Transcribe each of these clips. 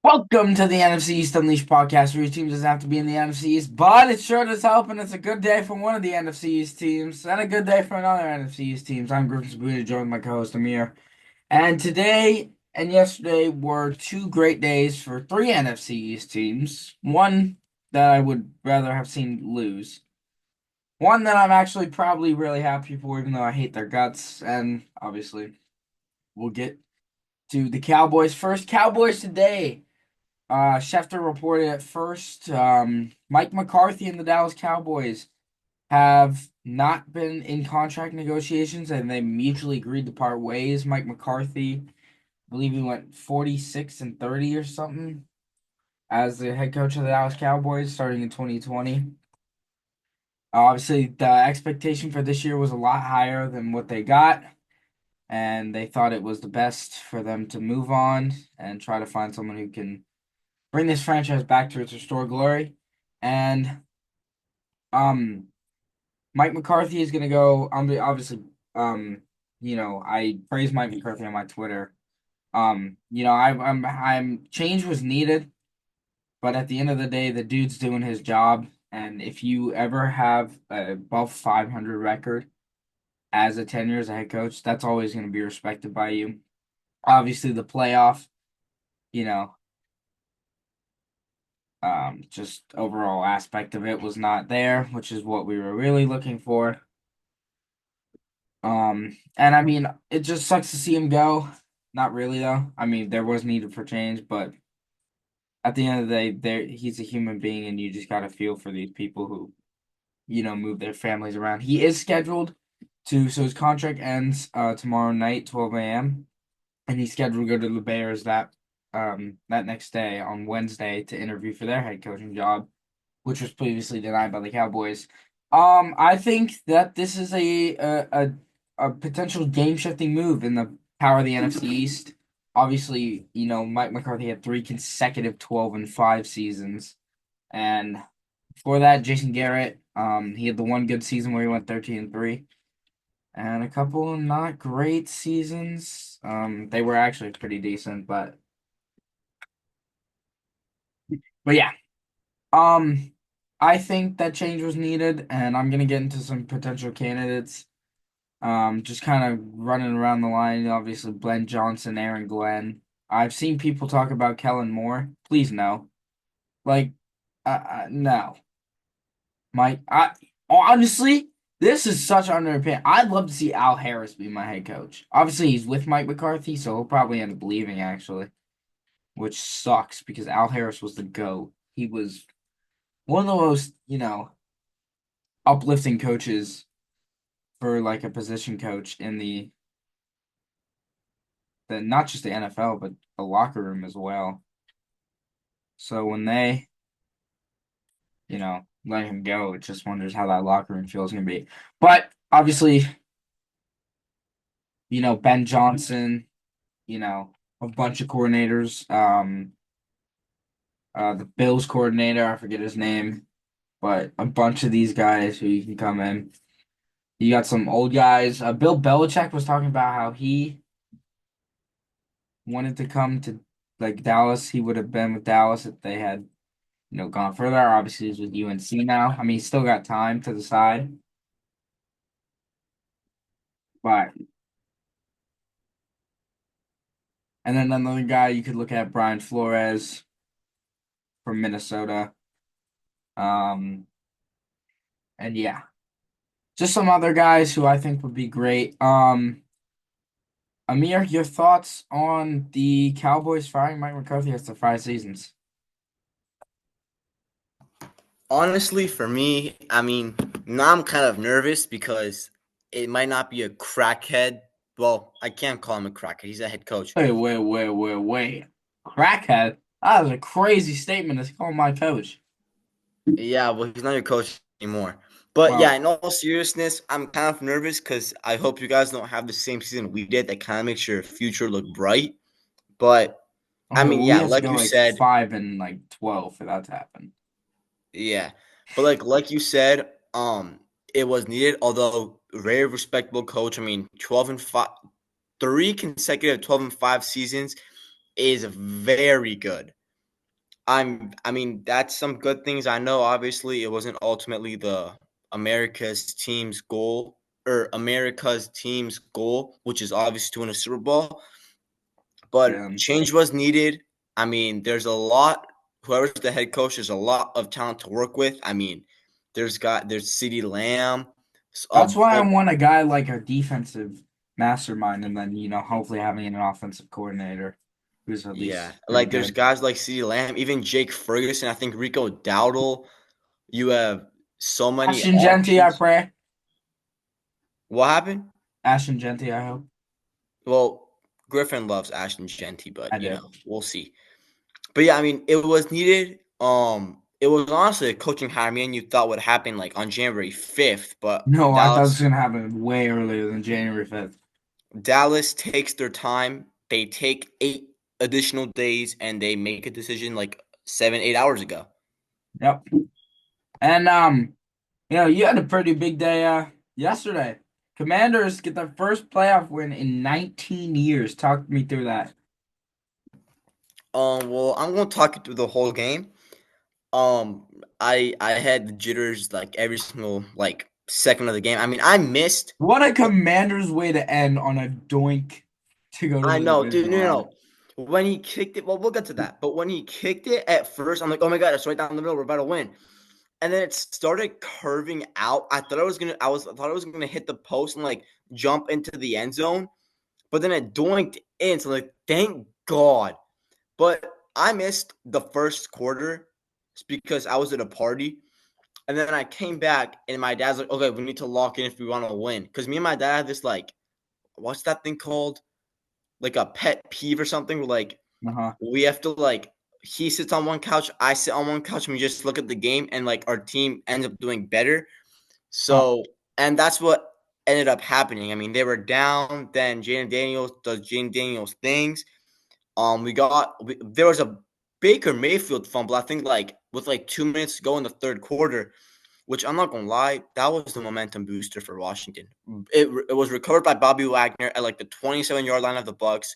Welcome to the NFC East Unleashed podcast, where your team doesn't have to be in the NFC East, but it sure does help, and it's a good day for one of the NFC East teams, and a good day for another NFC East teams. I'm Griffin Sabuda, joined by my co-host Amir, and today and yesterday were two great days for three NFC East teams. One that I would rather have seen lose. One that I'm actually probably really happy for, even though I hate their guts, and obviously we'll get to the Cowboys first. Cowboys today. Schefter reported at first, Mike McCarthy and the Dallas Cowboys have not been in contract negotiations and they mutually agreed to part ways. Mike McCarthy, I believe he went 46-30 or something as the head coach of the Dallas Cowboys starting in 2020. Obviously, the expectation for this year was a lot higher than what they got, and they thought it was the best for them to move on and try to find someone who can bring this franchise back to its restored glory. And um, Mike McCarthy is gonna go. Obviously, I praise Mike McCarthy on my Twitter. I'm change was needed, but at the end of the day, the dude's doing his job. And if you ever have a above 500 record as a tenure as a head coach, that's always going to be respected by you. Obviously, the playoff, you know, just overall aspect of it was not there, which is what we were really looking for. And I mean, it just sucks to see him go. Not really though. I mean, there was needed for change, but at the end of the day, he's a human being, and you just gotta feel for these people who, move their families around. He is scheduled so his contract ends tomorrow night, 12 a.m. and he's scheduled to go to the Bears that next day on Wednesday to interview for their head coaching job, which was previously denied by the Cowboys. I think that this is a potential game shifting move in the power of the NFC East. Obviously, Mike McCarthy had three consecutive 12-5 seasons, and before that, Jason Garrett, he had the one good season where he went 13-3, and a couple not great seasons. They were actually pretty decent, but yeah. Um, I think that change was needed, and I'm gonna get into some potential candidates. Just kind of running around the line. Obviously, Glenn Johnson, Aaron Glenn. I've seen people talk about Kellen Moore. Please no. Like, no. Mike, honestly, this is such underopinion. I'd love to see Al Harris be my head coach. Obviously, he's with Mike McCarthy, so he'll probably end up leaving actually, which sucks because Al Harris was the GOAT. He was one of the most, uplifting coaches for like a position coach in the not just the NFL but the locker room as well. So when they, let him go, it just wonders how that locker room feels gonna be. But obviously, Ben Johnson, a bunch of coordinators. The Bills coordinator, I forget his name, but a bunch of these guys who you can come in. You got some old guys. Bill Belichick was talking about how he wanted to come to like Dallas. He would have been with Dallas if they had, gone further. Obviously, he's with UNC now. I mean, he's still got time to decide. But and then another guy you could look at Brian Flores from Minnesota. Um, and yeah, just some other guys who I think would be great. Amir, your thoughts on the Cowboys firing Mike McCarthy after 5 seasons? Honestly, for me, I mean, now I'm kind of nervous because it might not be a crackhead. Well, I can't call him a crackhead. He's a head coach. Wait. Crackhead? That was a crazy statement to call my coach. Yeah, well, he's not your coach anymore. But yeah, Well, in all seriousness, I'm kind of nervous because I hope you guys don't have the same season we did. That kind of makes your future look bright. But I okay, mean, well, we yeah, have to like go you like said, 5 and 12 for that to happen. yeah. But like you said, it was needed. Although very respectable coach. I mean, 12-5, three consecutive 12-5 seasons is very good. I mean, that's some good things I know. Obviously, it wasn't ultimately the America's team's goal or America's team's goal, which is obviously to win a Super Bowl. But And change was needed. I mean, there's a lot. Whoever's the head coach, there's a lot of talent to work with. I mean, there's CeeDee Lamb. that's why I want a guy like a defensive mastermind, and then hopefully having an offensive coordinator who's at Yeah, least pretty like there's good. guys like CeeDee Lamb, even Jake Ferguson. I think Rico Dowdle. You have so many Ashton Genty, I options. pray. What happened? Ashton Genty, I hope. Well, Griffin loves Ashton Genty, I but do. we'll see. But yeah, I mean, it was needed. It was honestly a coaching hire me and you thought would happen like on January 5th, but No, I thought this was gonna happen way earlier than January 5th. Dallas takes their time. They take 8 additional days and they make a decision like 7, 8 hours ago. Yep. And you had a pretty big day yesterday. Commanders get their first playoff win in 19 years. Talk me through that. Well, I'm gonna talk you through the whole game. Um, I had the jitters like every single like second of the game. I mean, I missed. What a Commanders way to end on a doink to go to I the know, dude. divisional No, no, round. no. When he kicked it, well, we'll get to that. But when he kicked it at first, I'm like, oh my god, it's right down the middle. We're about to win. And then it started curving out. I thought I was gonna hit the post and like jump into the end zone, but then it doinked in. So like, thank God. But I missed the first quarter because I was at a party. And then I came back and my dad's like, okay, we need to lock in if we want to win. Because me and my dad have this like, what's that thing called? Like a pet peeve or something where like Uh-huh. we have to like he sits on one couch, I sit on one couch, and we just look at the game and like our team ends up doing better. Huh. So and that's what ended up happening. I mean, they were down, then Jaden Daniels does Jaden Daniels things. There was a Baker Mayfield fumble, I think like with like 2 minutes to go in the third quarter, which I'm not gonna lie, that was the momentum booster for Washington. It was recovered by Bobby Wagner at like the 27-yard line of the Bucks.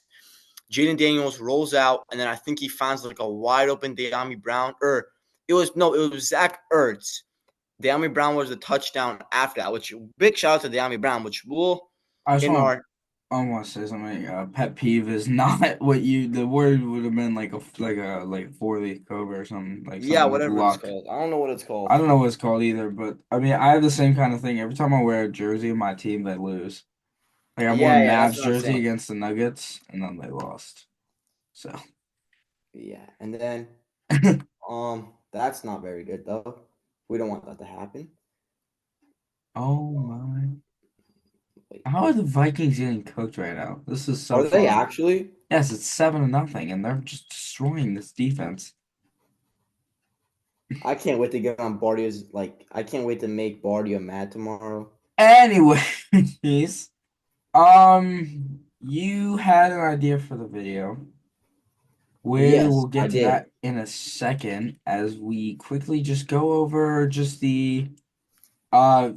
Jaden Daniels rolls out, and then I think he finds like a wide open De'Ami Brown, or it was Zach Ertz. De'Ami Brown was the touchdown after that, which big shout out to De'Ami Brown, which will I just in want our I want to say something. Pet peeve is not what the word would have been like a four-leaf cobra or something, like yeah, something with whatever it's luck. called. I don't know what it's called. I don't know what it's called either, but I mean I have the same kind of thing. Every time I wear a jersey of my team, they lose. Like I wore a Yeah, that's Mavs what I'm jersey saying. against the Nuggets, and then they lost. So, Yeah, and then that's not very good though. We don't want that to happen. oh Um, my. wait, How are the Vikings getting cooked right now? This is so are they fun. actually? Yes, it's 7-0, and they're just destroying this defense. I can't wait to get on Bardio's like. I can't wait to make Bardio mad tomorrow. Anyways, you had an idea for the video. We Yes, will I get to did. that in a second as we quickly just go over just the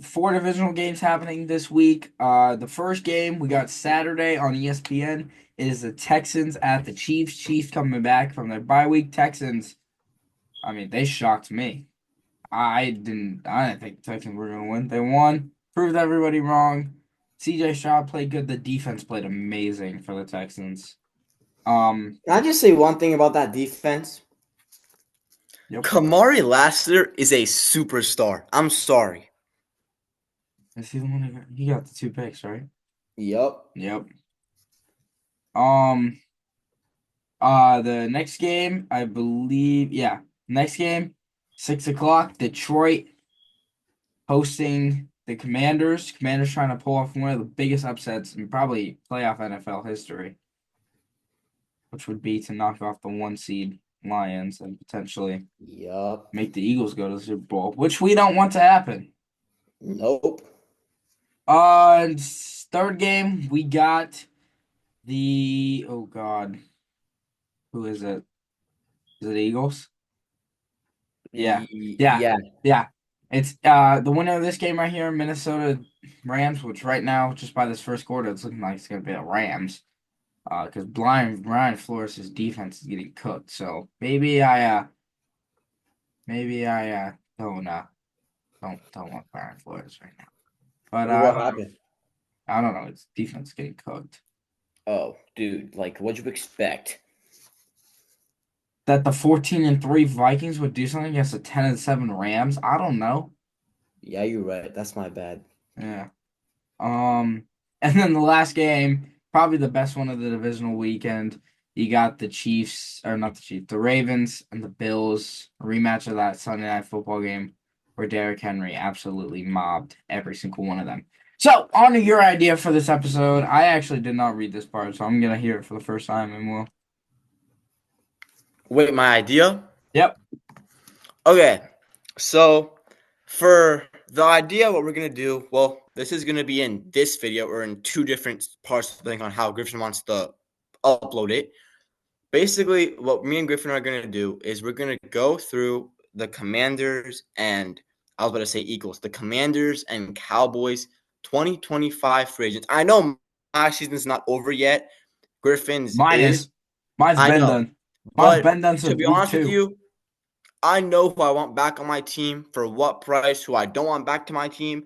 four divisional games happening this week. The first game we got Saturday on ESPN. It is the Texans at the Chiefs. Chiefs coming back from their bye week. Texans, I mean, they shocked me. I didn't think the Texans were gonna win. They won, proved everybody wrong. CJ Stroud played good. The defense played amazing for the Texans. Um, Can I just say one thing about that defense? yep. Kamari Lassiter is a superstar. I'm sorry. Is he the one he got the two picks, right? Yep. Yep. Um, the next game, I believe, yeah, next game, 6 o'clock, Detroit hosting the Commanders. Commanders trying to pull off one of the biggest upsets in probably playoff NFL history, which would be to knock off the one seed Lions and potentially Yep. make the Eagles go to the Super Bowl, which we don't want to happen. Nope. Third game, we got the oh God, who is it? Is it Eagles? Yeah, yeah, Yeah. yeah. It's the winner of this game right here, Minnesota Rams, which right now, just by this first quarter, it's looking like it's gonna be the Rams. Because Brian Flores' defense is getting cooked. So maybe I maybe I don't want Brian Flores right now. But What happened? I don't know. His defense getting cooked. Oh, dude, like, what'd you expect? That the 14-3 Vikings would do something against the 10-7 Rams. I don't know. Yeah, you're right. That's my bad. Yeah. Um, and then the last game, probably the best one of the divisional weekend. You got the Chiefs, or not the Chiefs, the Ravens and the Bills. A rematch of that Sunday night football game where Derrick Henry absolutely mobbed every single one of them. So, on to your idea for this episode. I actually did not read this part, so I'm gonna hear it for the first time, and we'll. Wait, my idea? Yep. Okay, so for the idea, what we're gonna do, well, this is gonna be in this video or in two different parts, depending on how Griffin wants to upload it. Basically, what me and Griffin are gonna do is we're gonna go through the Commanders and I was about to say Eagles, the Commanders and Cowboys 2025 free agents. I know my season's not over yet. Griffin's Mine is. is. Mine's I been know, done. Mine's but been done to since be week honest with 2. you, I know who I want back on my team for what price, who I don't want back to my team.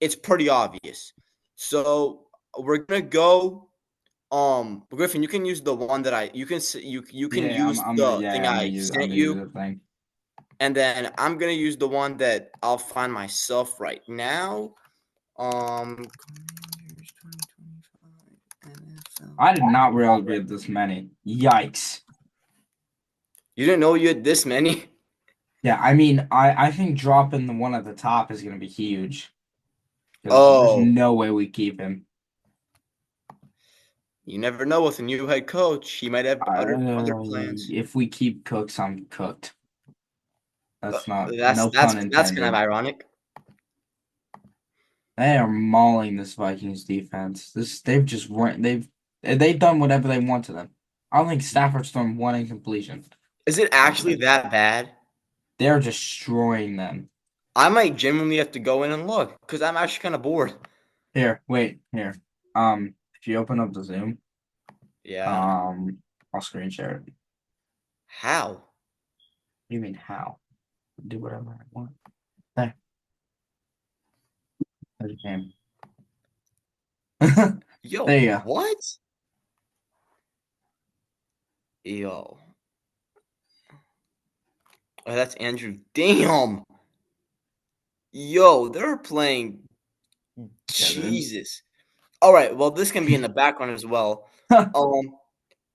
It's pretty obvious. So we're gonna go. Griffin, you can use the one that you can Yeah, use the thing I I'm sent gonna use you, the thing. and then I'm gonna use the one that I'll find myself right now. Commanders 2025 NFL. I did not realize we had this many. Yikes. You didn't know you had this many? Yeah, I mean, I think dropping the one at the top is going to be huge because there's Oh, no way we keep him. you never know with a new head coach. He might have other plans. If we keep Cooks, I'm cooked. Uh, That's not, that's no that's pun that's kind of intended. ironic. They are mauling this Vikings defense. They've just weren't they've done whatever they want to them. I don't think Stafford's thrown one incompletion. Is it actually that bad? They're destroying them. I might genuinely have to go in and look because I'm actually kind of bored. Here, wait, here. If you open up the Zoom, Yeah. um, I'll screen share it. How? You mean how? Do whatever I want. There, there's a game. Yo, There you go. what? Yo. Oh, that's Andrew. Damn. Yo, they're playing. Yeah, dude. Jesus. All right. Well, this can be in the background as well. Um,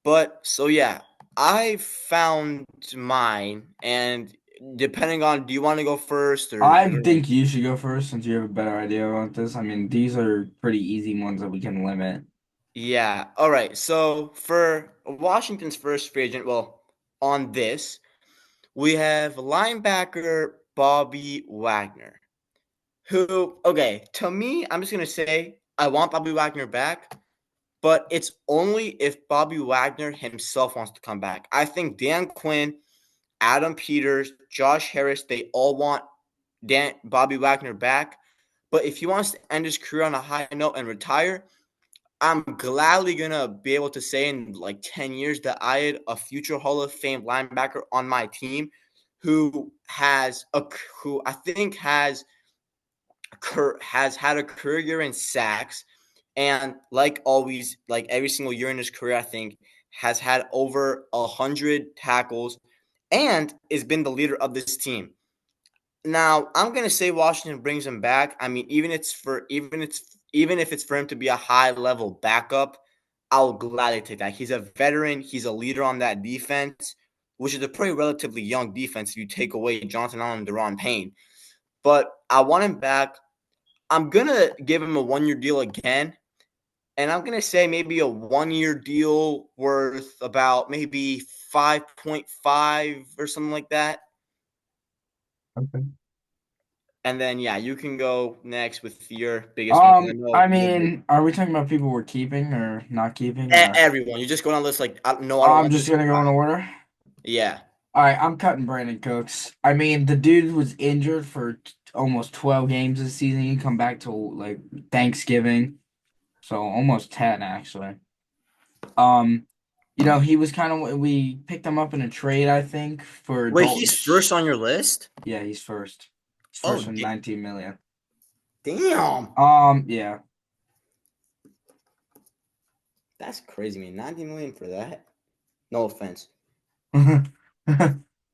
but so yeah, I found mine, and depending on, do you want to go first or? I think you should go first since you have a better idea about this. I mean, these are pretty easy ones that we can limit. Yeah. All right. So for Washington's first free agent, well, on this, we have linebacker Bobby Wagner, who, okay, to me, I'm just going to say I want Bobby Wagner back, but it's only if Bobby Wagner himself wants to come back. I think Dan Quinn, Adam Peters, Josh Harris, they all want Bobby Wagner back. But if he wants to end his career on a high note and retire, I'm gladly gonna be able to say in like 10 years that I had a future Hall of Fame linebacker on my team who has a who I think has had a career year in sacks, and like always, like every single year in his career, I think has had over 100 tackles and has been the leader of this team. Now, I'm gonna say Washington brings him back. I mean, even if it's for him to be a high level backup, I'll gladly take that. He's a veteran. He's a leader on that defense, which is a pretty relatively young defense if you take away Jonathan Allen and Deron Payne. But I want him back. I'm gonna give him a 1 year deal again, and I'm gonna say maybe a 1 year deal worth about maybe 5.5 or something like that. Okay. And then, yeah, you can go next with your biggest one because I know I you're mean, are we talking about people we're keeping or not keeping or? everyone. You just go down the list like, no, I don't I'm want just this gonna go in guy. order. Yeah. All right, I'm cutting Brandon Cooks. I mean, the dude was injured for almost 12 games this season. He come back to like Thanksgiving, so almost 10 actually. Um, He was kind of we picked him up in a trade, I think, for Wait, Dalton. he's first on your list? Yeah, he's first. He's Oh, first with 19 million. damn. Yeah. That's crazy, man. 90 million for that? No offense.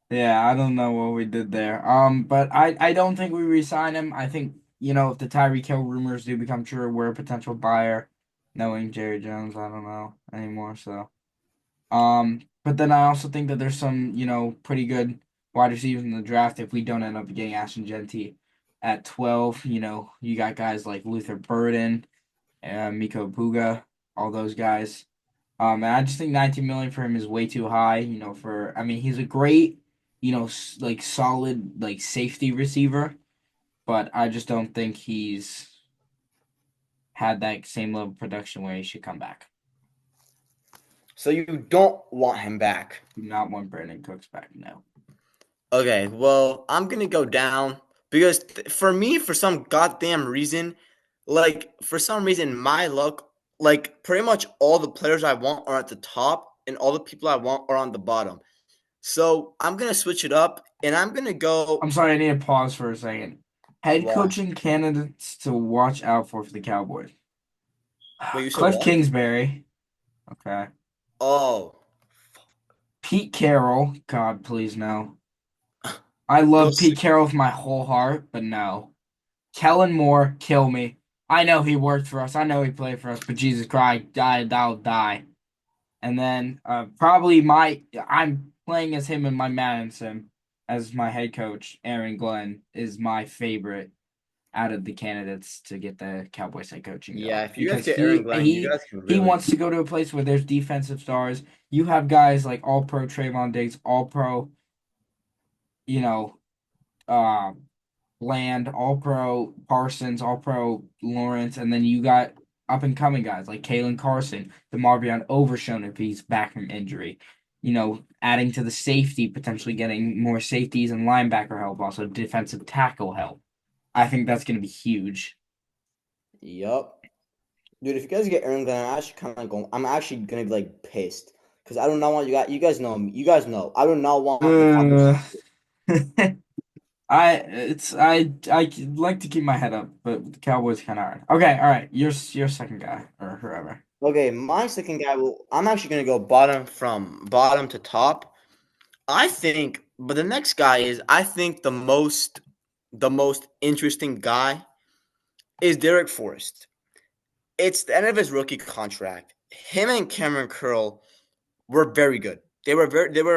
Yeah, I don't know what we did there. But I don't think we re-sign him. I think, if the Tyreek Hill rumors do become true, we're a potential buyer. Knowing Jerry Jones, I don't know anymore. So, but then I also think that there's some, pretty good wide receivers in the draft if we don't end up getting Ashton Genty at 12. You got guys like Luther Burden, Miko Puga, all those guys. And I just think 19 million for him is way too high. I mean, he's a great, like solid, like safety receiver, but I just don't think he's had that same level of production where he should come back. So you don't want him back. Do not want Brandon Cooks back. No. Okay, well, I'm gonna go down because for me, for some goddamn reason, for some reason, my luck, pretty much all the players I want are at the top, and all the people I want are on the bottom. So I'm gonna switch it up, and I'm gonna go. I'm sorry, I need to pause for a second. Head What? coaching candidates to watch out for the Cowboys. Wait, you said Cliff what? Kingsbury. Okay. Oh, Pete Carroll. God, please no. I love those. Pete Carroll with my whole heart, but no. Kellen Moore, kill me. I know he worked for us. I know he played for us, but Jesus Christ, I'll die. And then probably I'm playing as him in my Madden sim as my head coach. Aaron Glenn is my favorite out of the candidates to get the Cowboys head coaching Yeah, job if you guys because get Aaron Glenn, you guys can he really. wants to go to a place where there's defensive stars. You have guys like All Pro Trayvon Diggs, All Pro, you know, uh, Bland, All Pro Parsons, All Pro Lawrence, and then you got up and coming guys like Kalen Carson, DeMarvion Overshown if he's back from injury. Adding to the safety, potentially getting more safeties and linebacker help, also defensive tackle help. I think that's going to be huge. Yup. Dude, if you guys get Aaron Glenn, I'm actually kind of going. I'm actually gonna be pissed because I do not want you guys. You guys know me. You guys know I do not want the Cowboys. Uh, I like to keep my head up, but the Cowboys kind of hard. Okay, all right. Your second guy or whoever. Okay, my second guy will. I'm actually gonna go bottom from bottom to top. I think, but the next guy is I think the most interesting guy is Derek Forrest. It's the end of his rookie contract. Him and Cameron Curl were very good. They were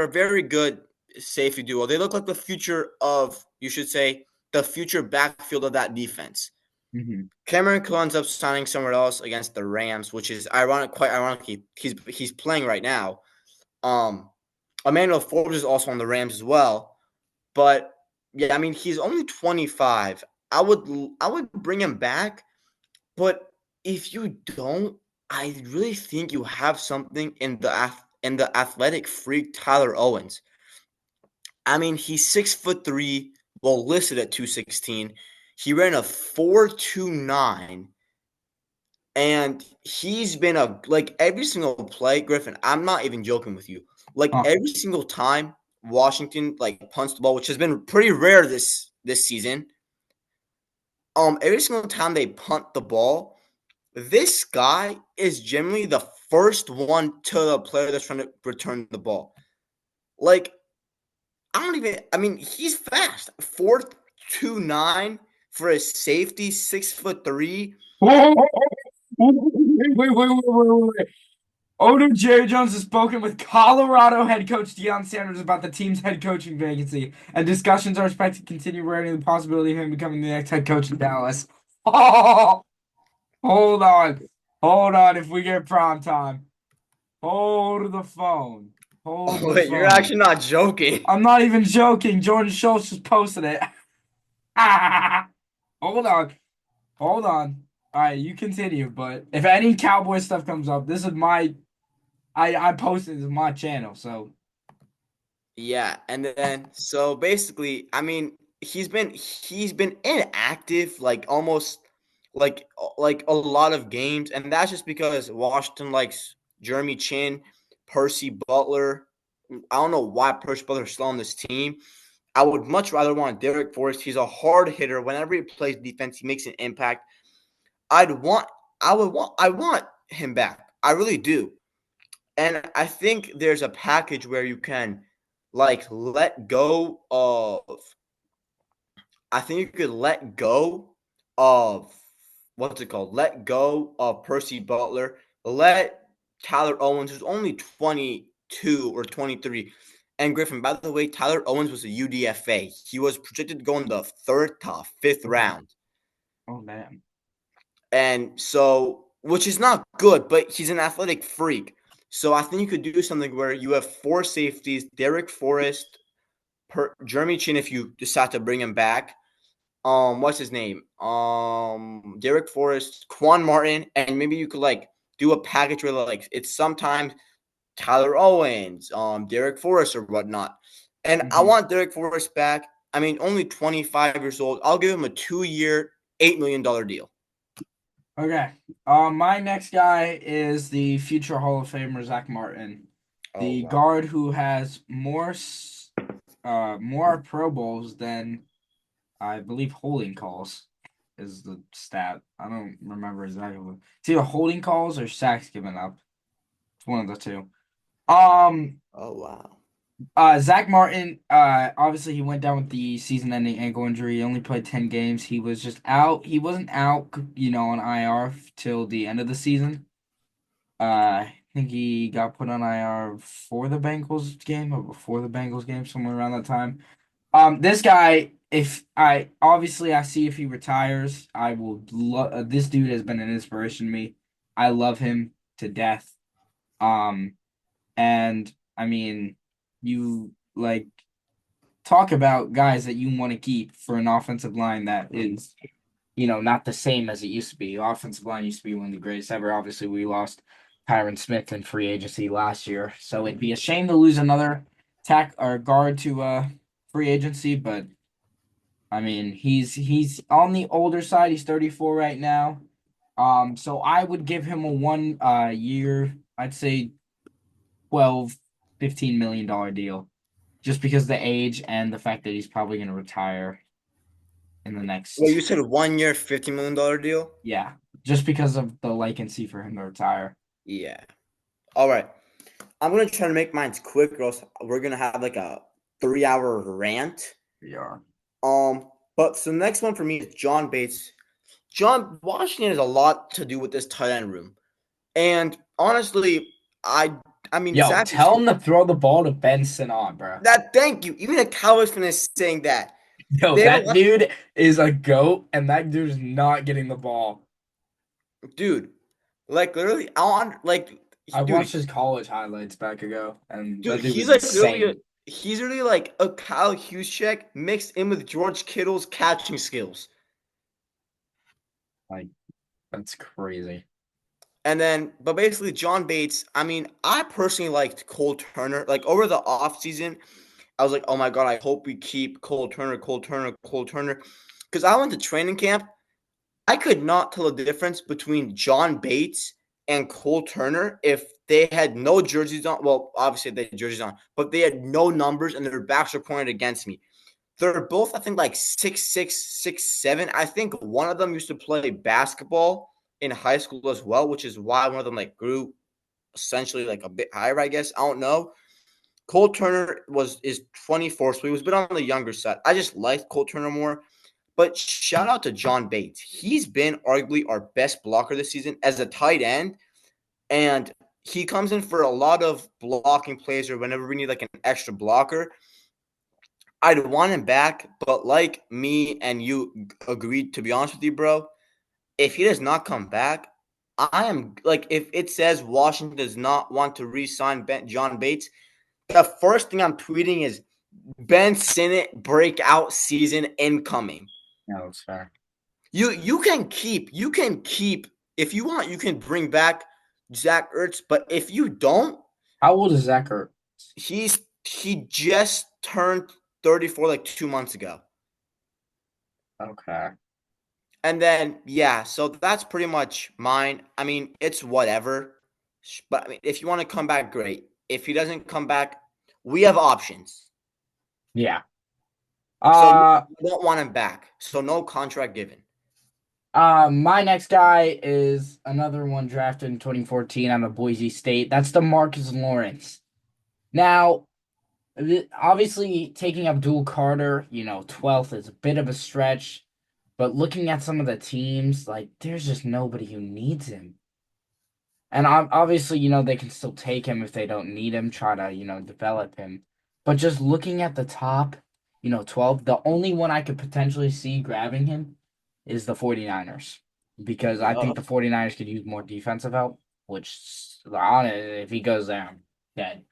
a very good safety duo. They look like the future of, you should say, the future backfield of that defense. Hmm. Cameron Curl ends up signing somewhere else against the Rams, which is quite ironic. He's playing right now. Um, Emmanuel Forbes is also on the Rams as well. But yeah, I mean he's only 25. I would bring him back, but if you don't, I really think you have something in the athletic freak Tyler Owens. I mean, he's 6'3", well listed at 216. He ran a 4.29, and he's been every single play, Griffin. I'm not even joking with you. Like Huh. every single time Washington punts the ball, which has been pretty rare this season. Every single time they punt the ball, this guy is generally the first one to the player that's trying to return the ball. Like, I mean, he's fast. 4.29 for a safety, 6'3". Wait. Owner Jerry Jones has spoken with Colorado head coach Deion Sanders about the team's head coaching vacancy, and discussions are expected to continue regarding the possibility of him becoming the next head coach in Dallas. Hold on. Hold on. If we get prime time, hold the phone. Hold Oh, the wait, you're phone. actually not joking. I'm not even joking. Jordan Schultz just posted it. Hold on. Hold on. All right, you continue. But if any Cowboy stuff comes up, this is I posted this on my channel. So Yeah, and then so basically, I mean, he's been inactive almost like a lot of games, and that's just because Washington likes Jeremy Chin. Percy Butler. I don't know why Percy Butler is still on this team. I would much rather want Derek Forrest. He's a hard hitter. Whenever he plays defense, he makes an impact. I'd want I want him back. I really do. And I think there's a package where you can like let go of I think you could let go of what's it called? Let go of Percy Butler. Let Tyler Owens, who's only 22 or 23. And Griffin, by the way, Tyler Owens was a UDFA. He was projected to go in the third to fifth Okay. round. Oh man. And so, which is not good, but he's an athletic freak. So I think you could do something where you have four safeties, Derek Forrest, Jeremy Chin, if you decide to bring him back. What's his name? Derek Forrest, Quan Martin, and maybe you could like do a package where like it's sometimes Tyler Owens, Derek Forrest or whatnot. And I Hmm. want Derek Forrest back. I mean, only 25 years old. I'll give him a 2-year, $8 million deal. Okay. My next guy is the future Hall of Famer Zach Martin, Oh the wow. guard who has more Pro Bowls than I believe holding calls is the stat. I don't remember exactly. It's either holding calls or sacks given up. It's one of the two. Um, Oh wow. Zach Martin, obviously he went down with the season-ending ankle injury. He only played 10 games. He was just out. He wasn't out, on IR till the end of the season. I think he got put on IR for the Bengals game or before the Bengals game, somewhere around that time. This guy, if I obviously I see if he retires, I will love. This dude has been an inspiration to me. I love him to death. Um, and I mean, you like talk about guys that you want to keep for an offensive line that is, not the same as it used to be. Offensive line used to be one of the greatest ever. Obviously, we lost Tyron Smith in free agency last year, so it'd be a shame to lose another tack or guard to free agency. But I mean, he's on the older side. He's 34 right now. So I would give him a 1 year, I'd say 12, $15 million deal, just because of the age and the fact that he's probably going to retire in the Well, next. you said 1 year, $50 million deal? Yeah, just because of the vacancy for him to retire. Yeah. All right. I'm gonna try to make mine quick, or else we're gonna have like a 3-hour rant. Yeah. But so the next one for me is John Bates. John Washington has a lot to do with this tight end room, and honestly, I mean Yo, Zach is tell him to throw the ball to Ben Sinnott, bro. that. Thank you. Even a Cowboys fan is saying that. Yo, They have a that lot, dude is a goat, and that dude is not getting the ball. dude. Like literally, on like, I dude, watched his college highlights back ago, and that dude, dude he's was like literally insane. he's really like a Kyle Juszczyk mixed in with George Kittle's catching skills. Like, that's crazy. And then, but basically, John Bates, I mean, I personally liked Cole Turner. Like over the offseason, I was like, oh my God, I hope we keep Cole Turner, Cole Turner, Cole Turner. Because I went to training camp. I could not tell the difference between John Bates and Cole Turner if they had no jerseys on. Well, obviously they had jerseys on, but they had no numbers and their backs were pointed against me. They're both, I think, like 6'6", 6'7". I think one of them used to play basketball in high school as well, which is why one of them like grew essentially like a bit higher, I guess. I don't know. Cole Turner is 24, so he was a bit on the younger side. I just liked Cole Turner more. But shout out to John Bates. He's been arguably our best blocker this season as a tight end. And he comes in for a lot of blocking plays or whenever we need like an extra blocker. I'd want him back, but like me and you agreed, to be honest with you, bro, if he does not come back, I am like, if it says Washington does not want to re-sign John Bates, the first thing I'm tweeting is Ben Sinnott breakout season incoming. No, it's fair. You can keep if you want, you can bring back Zach Ertz, but if you don't, How old is Zach Ertz? he just turned 34 like 2 months ago. Okay. And then, yeah, so that's pretty much mine. I mean, it's whatever. But I mean, if you want to come back, great. if he doesn't come back, we have options. Yeah. So Uh, we don't want him back. So no contract given. my next guy is another one drafted in 2014 out of Boise State. That's DeMarcus Lawrence. Now, obviously, taking Abdul Carter, 12th is a bit of a stretch, but looking at some of the teams, like, there's just nobody who needs him. And obviously, they can still take him if they don't need him, try to, develop him. But just looking at the top, 12, the only one I could potentially see grabbing him is the 49ers. Because I think Uh, the 49ers could use more defensive help, which, on it, if he goes there, I'm dead. wait,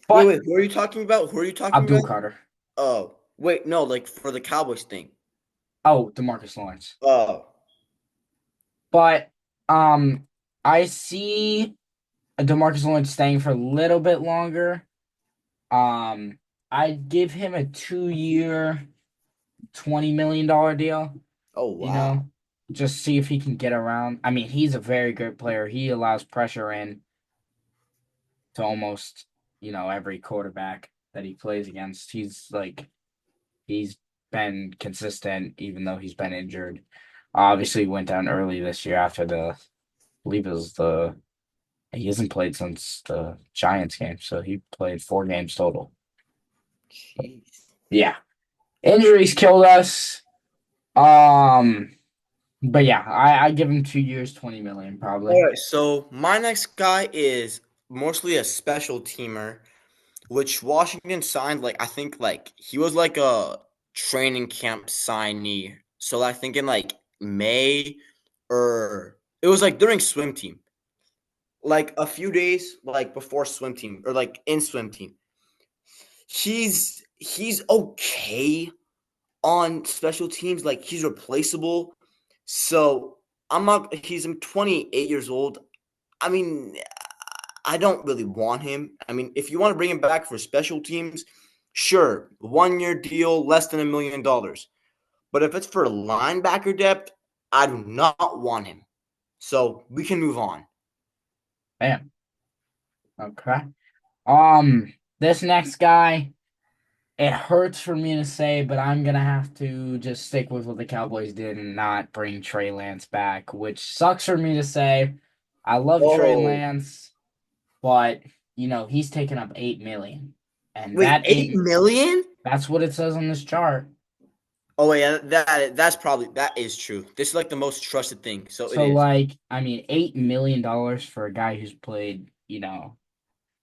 But wait. Who are you talking about? Who are you talking Abdul about? Carter. Oh, wait, no, like for the Cowboys thing. Oh, DeMarcus Lawrence. Oh, But um, I see DeMarcus Lawrence staying for a little bit longer. Um, I'd give him a 2-year, $20 million deal, oh you wow. know, just see if he can get around. I mean, he's a very good player. He allows pressure in to almost, every quarterback that he plays against. He's been consistent even though he's been injured. Obviously, he went down early this year after I believe it was he hasn't played since the Giants game, so he played 4 games total. Jeez. Yeah. Injuries killed us. Um, but yeah, I give him 2 years, 20 million probably. All right, so my next guy is mostly a special teamer, which Washington signed. Like I think, like he was like a training camp signee. So I think in like May, or it was like during swim team, like a few days like before swim team or like in swim team. He's okay on special teams. Like he's replaceable. So I'm not. He's 28 years old. I mean, I don't really want him. I mean, if you want to bring him back for special teams, sure, 1 year deal, less than $1 million. But if it's for linebacker depth, I do not want him. So we can move on. Damn. Okay. This next guy, it hurts for me to say, but I'm gonna have to just stick with what the Cowboys did and not bring Trey Lance back, which sucks for me to say. I love Trey Oh, Lance, but he's taken up 8 million. And wait, that 8 million? that's what it says on this chart. Oh wait, yeah, that's probably that is true. This is like the most trusted thing, so it So is. like, I mean, $8 million for a guy who's played,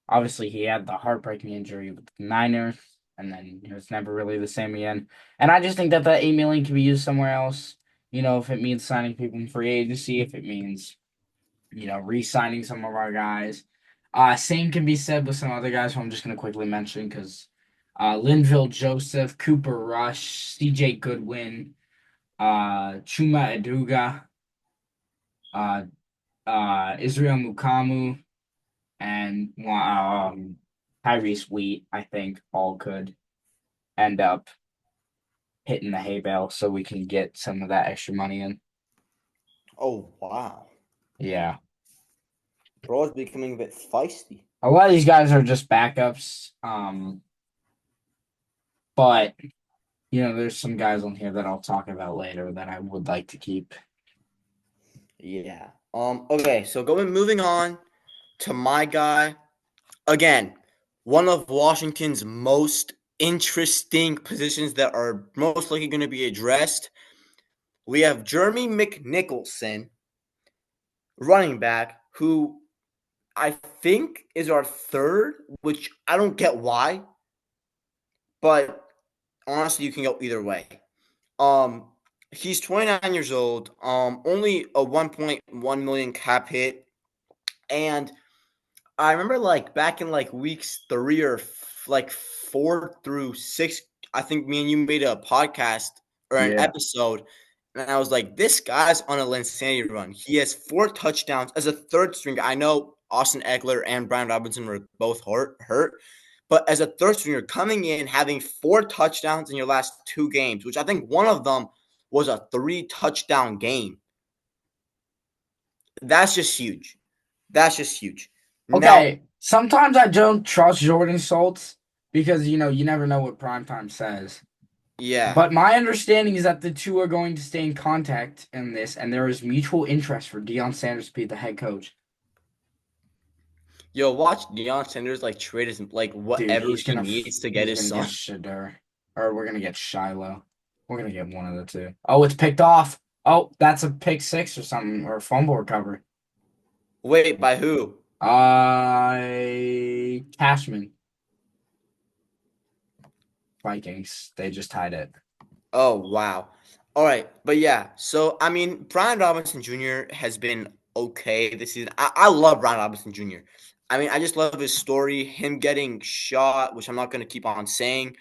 obviously he had the heartbreaking injury with the Niners, and then it was never really the same again. And I just think that 8 million can be used somewhere else. If it means signing people in free agency, if it means, re-signing some of our guys. Same can be said with some other guys who I'm just gonna quickly mention because Linville Joseph, Cooper Rush, CJ Goodwin, Chuma Edoga, uh, Israel Mukamu, and Tyrese Wheat, I think, all could end up hitting the hay bale so we can get some of that extra money in. Oh wow, Yeah. bro is becoming a bit feisty. A lot of these guys are just backups. But there's some guys on here that I'll talk about later that I would like to keep. Yeah. Okay, so moving on to my guy. Again, one of Washington's most interesting positions that are most likely going to be addressed. We have Jeremy McNicholson, running back, who I think is our third, which I don't get why, but honestly, you can go either way. Um, he's 29 years old. Only a 1.1 million cap hit, and I remember like back in like weeks 3 or like 4 through 6. I think me and you made a podcast or an Yeah. episode, and I was like, this guy's on a Linsanity run. He has 4 touchdowns as a third stringer. I know Austin Eckler and Brian Robinson were both hurt, but as a third stringer coming in having 4 touchdowns in your last 2 games, which I think one of them was a 3 touchdown game. That's just huge. That's just huge. Now, Okay, sometimes I don't trust Jordan Schultz because you never know what primetime says. yeah. But my understanding is that the two are going to stay in contact in this, and there is mutual interest for Deion Sanders to be the head coach. Yo, watch Deion Sanders like trade his like Dude, whatever he needs to get he's his gonna get son. Shadur, or we're gonna get Shiloh. We're gonna get one of the two. Oh, it's picked off. Oh, that's a pick six or something, or a fumble recovery. Wait, by who? Cashman Vikings. They just tied it. Oh, wow. All right. But yeah, so I mean, Brian Robinson Jr. has been okay this season. I love Brian Robinson Jr. I mean, I just love his story, him getting shot, which I'm not going to keep on saying,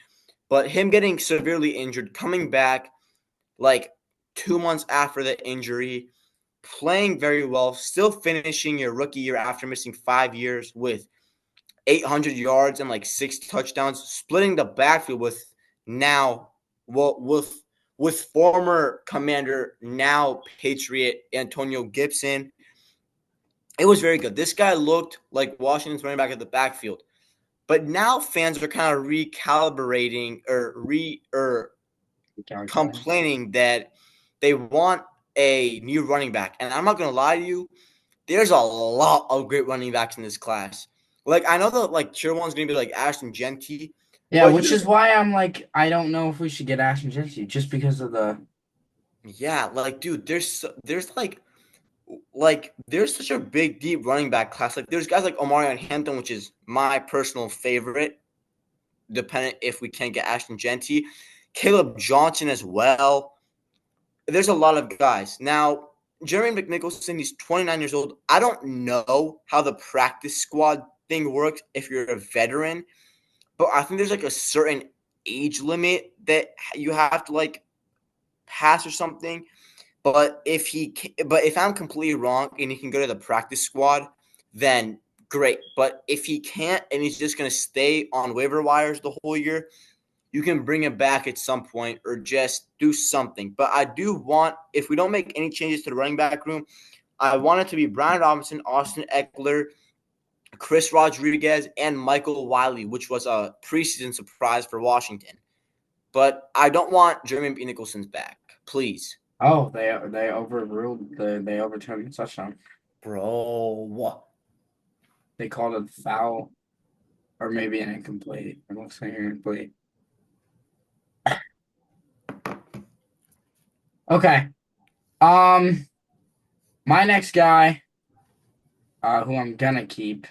but him getting severely injured, coming back like 2 months after the injury, playing very well, still finishing your rookie year after missing 5 years with 800 yards and like 6 touchdowns, splitting the backfield with now, well, with former Commander, now Patriot Antonio Gibson. It was very good. This guy looked like Washington's running back at the backfield. But now fans are kind of recalibrating or Calculating. complaining that they want a new running back. And I'm not gonna lie to you, there's a lot of great running backs in this class. Like I know that like tier one's gonna be like Ashton Genty, Yeah, but which is why I'm like, I don't know if we should get Ashton Jesse just because of the. yeah, like dude, there's there's such a big deep running back class. Like there's guys like Omarion Hampton, which is my personal favorite. Dependent if we can't get Ashton Genty, Caleb Johnson as well. There's a lot of guys now. Jeremy McNicholson, he's 29 years old. I don't know how the practice squad thing works if you're a veteran, but I think there's like a certain age limit that you have to like pass or something. But if I'm completely wrong and he can go to the practice squad, then great. But if he can't and he's just gonna stay on waiver wires the whole year, you can bring him back at some point or just do something. But I do want, if we don't make any changes to the running back room, I want it to be Brian Robinson, Austin Eckler, Chris Rodriguez, and Michael Wiley, which was a preseason surprise for Washington. But I don't want Jeremy Nicholson's back. Please. Oh, they overruled they overturned the touchdown. Bro. They called it foul or maybe an incomplete. It looks like incomplete. Okay. Um, my next guy, who I'm gonna keep.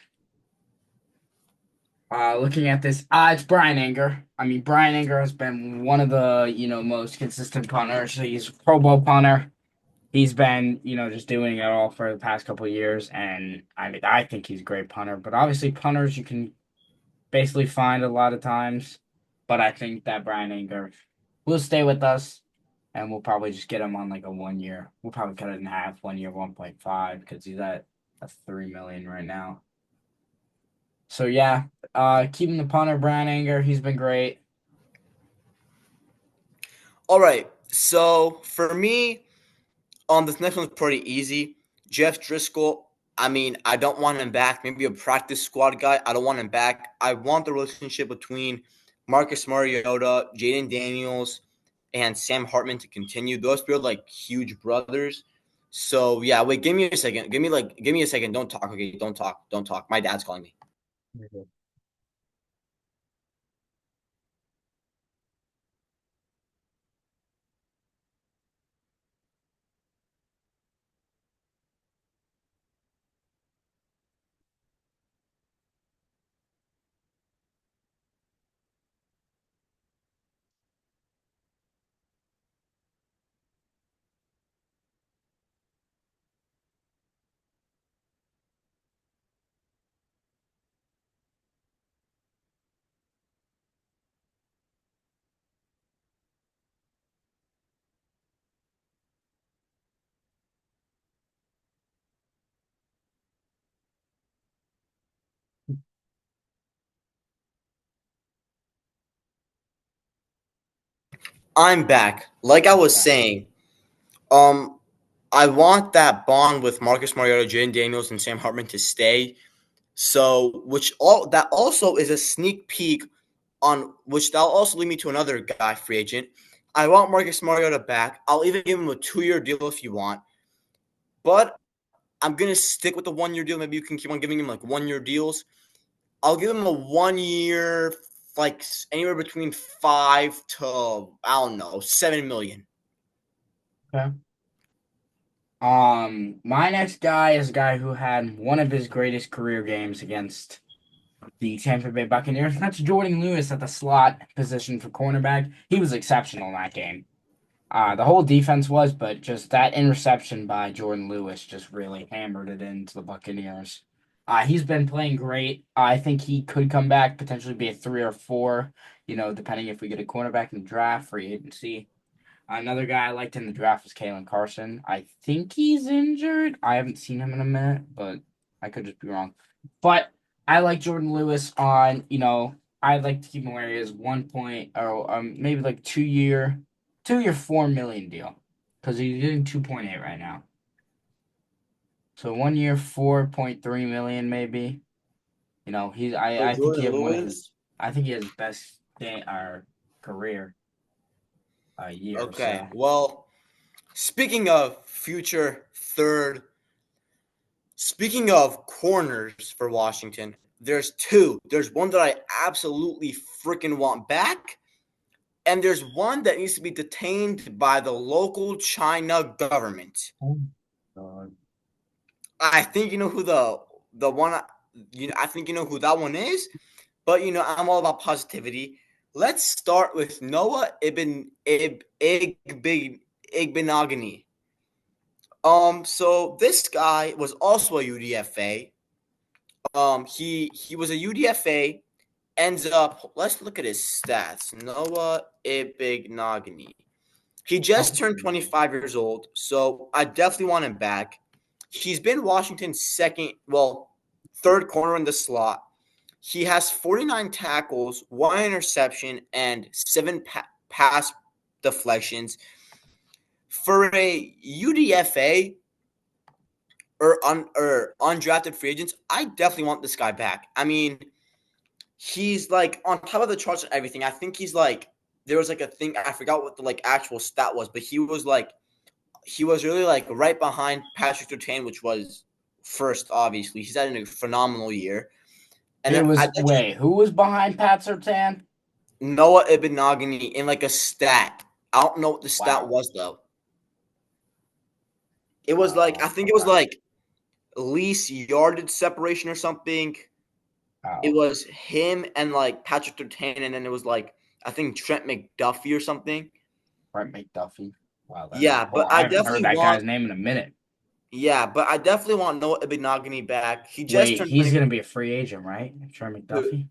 Looking at this, it's Brian Anger. I mean, Brian Anger has been one of the most consistent punters. He's a Pro Bowl punter. He's been just doing it all for the past couple of years, and I mean, I think he's a great punter. But obviously, punters you can basically find a lot of times. But I think that Brian Anger will stay with us, and we'll probably just get him on like a 1 year. We'll probably cut it in half, 1 year, 1.5, because he's at a 3 million right now. So yeah, keeping the punter, Brian Anger, he's been great. All right. So for me, this next one's pretty easy. Jeff Driscoll. I mean, I don't want him back. Maybe a practice squad guy. I don't want him back. I want the relationship between Marcus Mariota, Jaden Daniels, and Sam Hartman to continue. Those feel like huge brothers. So yeah, wait, give me a second. Give me a second. Don't talk. Okay, don't talk. Don't talk. My dad's calling me. I'm back. Like I was Okay. saying, I want that bond with Marcus Mariota, Jaden Daniels, and Sam Hartman to stay. So, which all that also is a sneak peek on which that'll also lead me to another guy free agent. I want Marcus Mariota back. I'll even give him a 2-year deal if you want, but I'm gonna stick with the 1-year deal. Maybe you can keep on giving him like 1-year deals. I'll give him a 1 year, like anywhere between 5 to 7 million. Okay. My next guy is a guy who had one of his greatest career games against the Tampa Bay Buccaneers. That's Jordan Lewis at the slot position for cornerback. He was exceptional in that game. The whole defense was, but just that interception by Jordan Lewis just really hammered it into the Buccaneers. He's been playing great. I think he could come back, potentially be a 3 or 4, depending if we get a cornerback in the draft, free agency. Another guy I liked in the draft was Kalen Carson. I think he's injured. I haven't seen him in a minute, but I could just be wrong. But I like Jordan Lewis I'd like to keep him where he is 1 point or maybe like 2 year 4 million deal. Because he's getting 2.8 right now. So 1 year 4.3 million maybe. So I think he Jordan had one of his Lewis. I think he has best game or career year. Okay. So Well, speaking of future third, speaking of corners for Washington, there's two. There's one that I absolutely freaking want back, and there's one that needs to be detained by the local China government. God. I think you know who the one I think you know who that one is, but I'm all about positivity. Let's start with Noah Igbenogany. So this guy was also a UDFA. He was a UDFA. Ends up. Let's look at his stats. Noah Ibignagney. He just Oh, turned 25 years old, so I definitely want him back. He's been Washington's third corner in the slot. He has 49 tackles, 1 interception, and 7 pass deflections. For a UDFA or undrafted free agents, I definitely want this guy back. I mean, he's like on top of the charts and everything. I think he's like there was like a thing I forgot what the like actual stat was, but he was really like right behind Patrick Surtain, which was first. Obviously, he's had a phenomenal year. And then who was behind Pat Surtain? Noah Ibnogany in like a stat. I don't know what the stat Wow. was though. It was like I think it was Okay. like least yardage separation or something. It Oh, was him and like Patrick Surtain, and then it was like I think Trent McDuffie or something. Brent McDuffie. Wow, Yeah, but I haven't heard that guy's name in a minute. I definitely want Noah Ibnogany back. He just Wait, turned he's 20. gonna be a free agent, right? Trent McDuffie?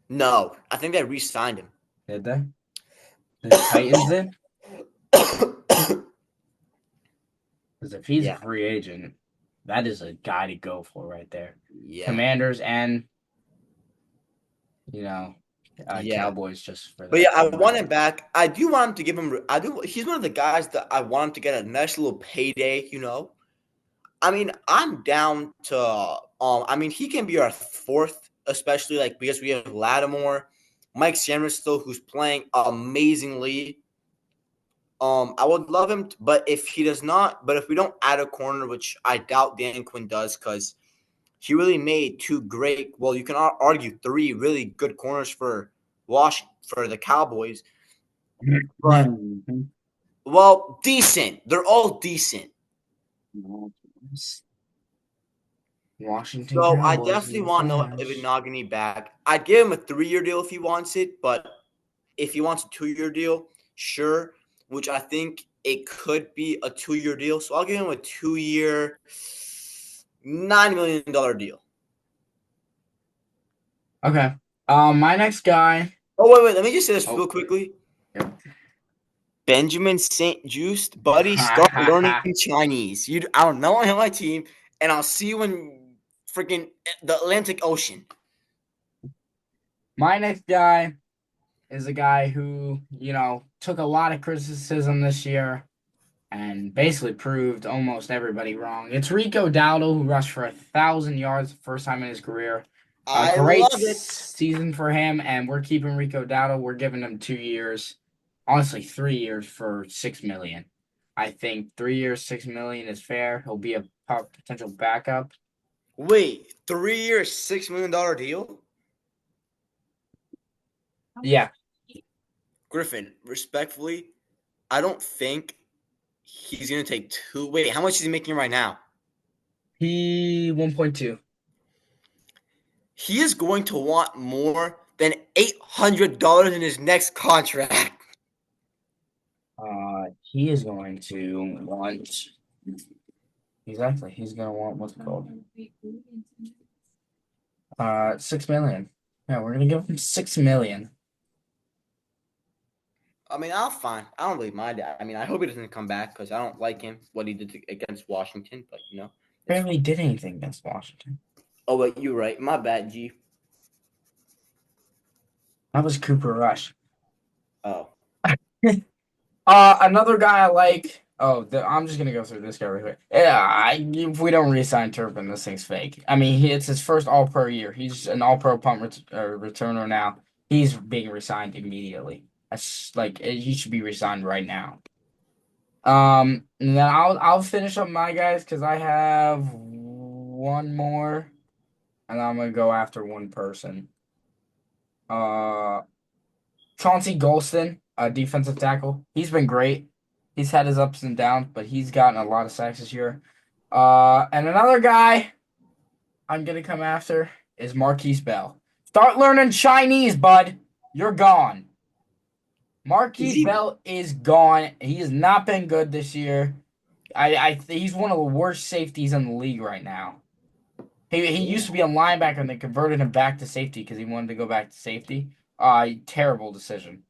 No, I think they re-signed him. Did they? The Titans did? Because if he's a Yeah, free agent, that is a guy to go for right there. yeah, Commanders and you know, yeah. Cowboys just for But the yeah, I want money. him back. I do want him to give him. I do. He's one of the guys that I want him to get a nice little payday. I mean, I'm down to. I mean, he can be our fourth, especially like because we have Lattimore, Mike Samuelson, who's playing amazingly. I would love him, but if he does not, but if we don't add a corner, which I doubt Dan Quinn does, because he really made two great. Well, you can argue three really good corners for for the Cowboys, but Mhm. well, decent. They're all decent. Washington So I Cowboys in definitely the want Noah flash. Ibnogany back. I'd give him a 3-year deal if he wants it, but if he wants a 2-year deal, sure. Which I think it could be a 2-year deal. So I'll give him a 2-year, $9 million deal. Okay. My next guy. Oh wait. Let me just say this real Oh, quickly. yep. Benjamin St. Just, buddy, start learning Chinese. I don't know on my team, and I'll see you in freaking the Atlantic Ocean. My next guy is a guy who, took a lot of criticism this year and basically proved almost everybody wrong. It's Rico Dowdle, who rushed for 1,000 yards the first time in his career. A I great love it. season for him, and we're keeping Rico Dowdle. We're giving him 2 years, honestly 3 years for 6 million. I think 3 years, 6 million is fair. He'll be a potential backup. Wait, 3 year, $6 million deal? Yeah, Griffin, respectfully, I don't think he's gonna take two. Wait, how much is he making right now? he 1.2. He is going to want more than $800 in his next contract. He is going to want exactly. He's gonna want what's it called? 6 million. Yeah, we're gonna give him 6 million. I mean, I'm fine. I don't really mind it. I mean, I hope he doesn't come back because I don't like him, what he did against Washington. But it's Barely fine. did anything against Washington. Oh wait, you're right. My bad, G. That was Cooper Rush. Oh, Another guy I like. Oh, I'm just gonna go through this guy real quick. Yeah, if we don't re-sign Turpin, this thing's fake. I mean, it's his first All-Pro year. He's an All-Pro returner now. He's being re-signed immediately. That's like he should be re-signed right now. And then I'll finish up my guys because I have one more, and I'm gonna go after one person. Uh, Chauncey Golston, a defensive tackle. He's been great. He's had his ups and downs, but he's gotten a lot of sacks this year. And another guy I'm gonna come after is Marquise Bell. Start learning Chinese, bud. You're gone. is Marquise he? Bell is gone. He has not been good this year. He's one of the worst safeties in the league right now. He used to be a linebacker and they converted him back to safety because he wanted to go back to safety. Terrible decision.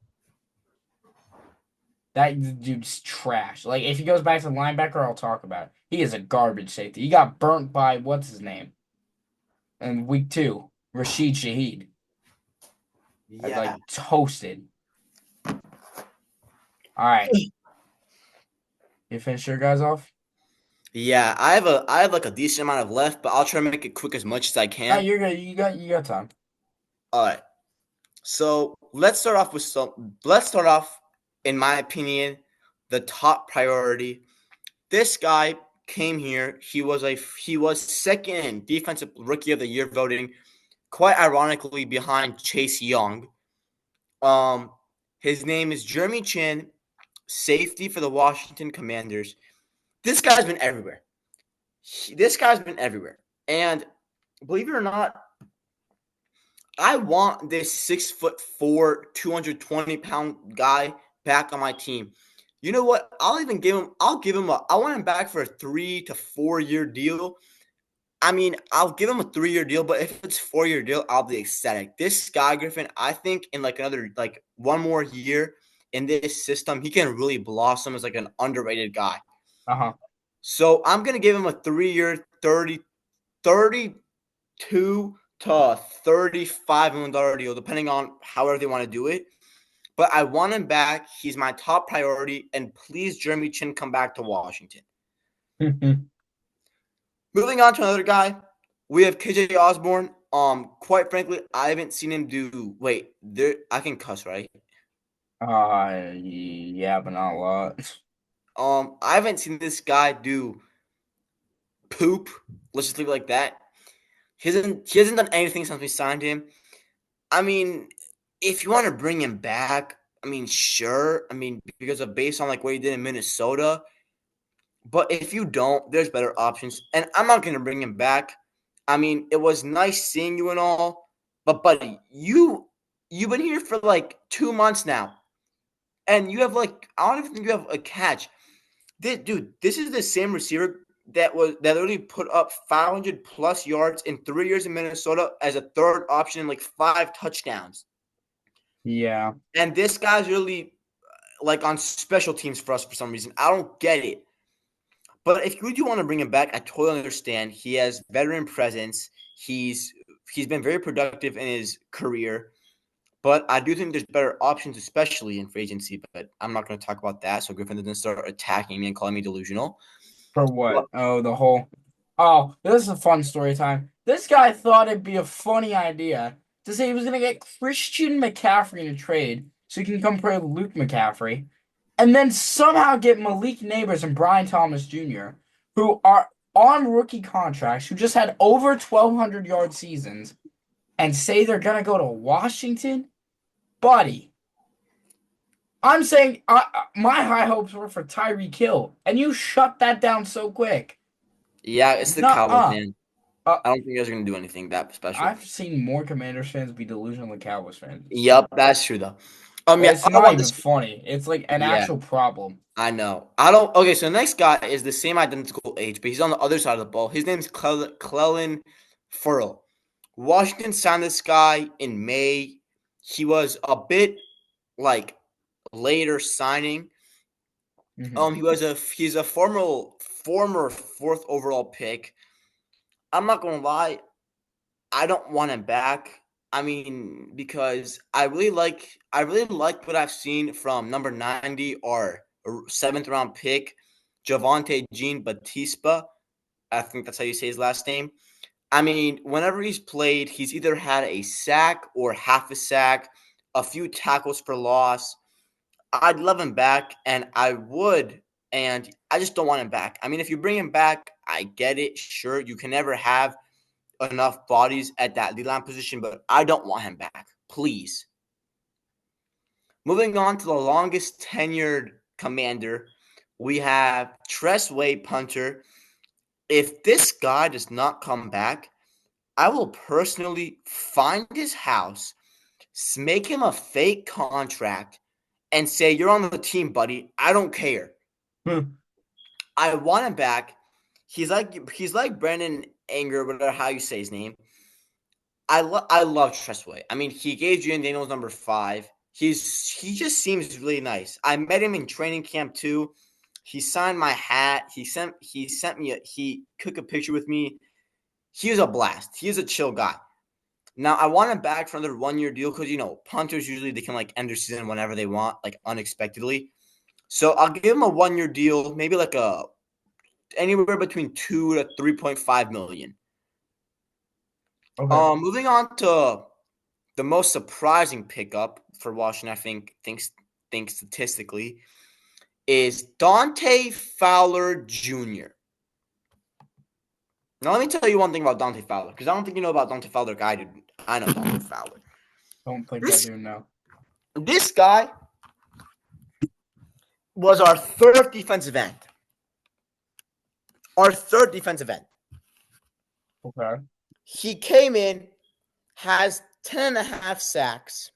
That dude's trash. Like if he goes back to linebacker, I'll talk about it. He is a garbage safety. He got burnt by what's his name in week 2, Rashid Shaheed. Like Yeah. toasted. All right, you finish your guys off. Yeah, I have like a decent amount of left, but I'll try to make it quick as much as I No, can. you're good. You got time. All right. So let's start off, in my opinion, the top priority. This guy came here. He was second in defensive rookie of the year voting, quite ironically behind Chase Young. Um, his name is Jeremy Chin, safety for the Washington Commanders. This guy's been everywhere. This guy's been everywhere, and believe it or not, I want this 6'4", 220-pound guy back on my team. You know what? I'll give him I want him back for a 3 to 4 year deal. I mean, I'll give him a 3 year deal, but if it's 4 year deal, I'll be ecstatic. This guy, Griffin, I think in like another like one more year in this system, he can really blossom as like an underrated guy. Uh-huh. So I'm gonna give him a 3 year, 32 to $35 million deal, depending on however they want to do it. But I want him back. He's my top priority. And please, Jeremy Chin, come back to Washington. Moving on to another guy, we have KJ Osborne. Quite frankly, I haven't seen him do. Wait, there. I can cuss, right? Yeah, but not a lot. I haven't seen this guy do poop. Let's just leave it like that. He hasn't done anything since we signed him. I mean, if you want to bring him back, I mean, sure. I mean, because of based on like what he did in Minnesota. But if you don't, there's better options. And I'm not gonna bring him back. I mean, it was nice seeing you and all, but buddy, you've been here for like 2 months now, and you have like I don't even think you have a catch. This is the same receiver that literally put up 500 plus yards in 3 years in Minnesota as a third option and like 5 touchdowns. Yeah. And this guy's really like on special teams for us for some reason. I don't get it. But if you do want to bring him back, I totally understand. He has veteran presence. He's been very productive in his career. But I do think there's better options, especially in free agency. But I'm not going to talk about that, so Griffin doesn't start attacking me and calling me delusional. For But what? Oh, the whole. Oh, this is a fun story time. This guy thought it'd be a funny idea to say he was gonna get Christian McCaffrey in a trade so he can come play with Luke McCaffrey, and then somehow get Malik Neighbors and Brian Thomas Jr., who are on rookie contracts, who just had over 1,200-yard seasons, and say they're gonna go to Washington, buddy. I'm saying my high hopes were for Tyreek Hill, and you shut that down so quick. Yeah, it's the Cowboys, Nuh-uh. man. Uh, I don't think you guys are gonna do anything that special. I've seen more Commanders fans be delusional than Cowboys fans. Yep, that's true though. Yeah, It's how not about even this? funny. It's like an Yeah, actual problem. I know. I don't. Okay, so the next guy is the same identical age, but he's on the other side of the ball. His name's Clelin Ferrell. Washington signed this guy in May. He was a bit like later signing. Hmm. He's a former fourth overall pick. I'm not gonna lie, I don't want him back. I mean, because I really like what I've seen from number 90 or seventh round pick, Javonte Jean Batista. I think that's how you say his last name. I mean, whenever he's played, he's either had a sack or half a sack, a few tackles for loss. I'd love him back, and I would, and I just don't want him back. I mean, if you bring him back, I get it. Sure, you can never have enough bodies at that lead line position, but I don't want him back. Please. Moving on to the longest tenured commander, we have Tress Way punter. If this guy does not come back, I will personally find his house, make him a fake contract, and say, "You're on the team, buddy. I don't care." I want him back. He's like Brandon Anger, whatever how you say his name. I love Tressway. I mean, he gave Julian Daniels number 5. He just seems really nice. I met him in training camp too. He signed my hat. He took a picture with me. He was a blast. He is a chill guy. Now I want him back for another 1-year deal because punters usually they can like end their season whenever they want, like unexpectedly. So I'll give him a 1-year deal, maybe like anywhere between 2 to 3.5 million. Okay. Moving on to the most surprising pickup for Washington, I think statistically, is Dante Fowler Jr. Now, let me tell you one thing about Dante Fowler, because I don't think you know about Dante Fowler like I do. I know Dante Fowler. Don't think I This, do know. this guy was our third defensive end. Our third defensive end. Okay. He came in, has 10.5 sacks.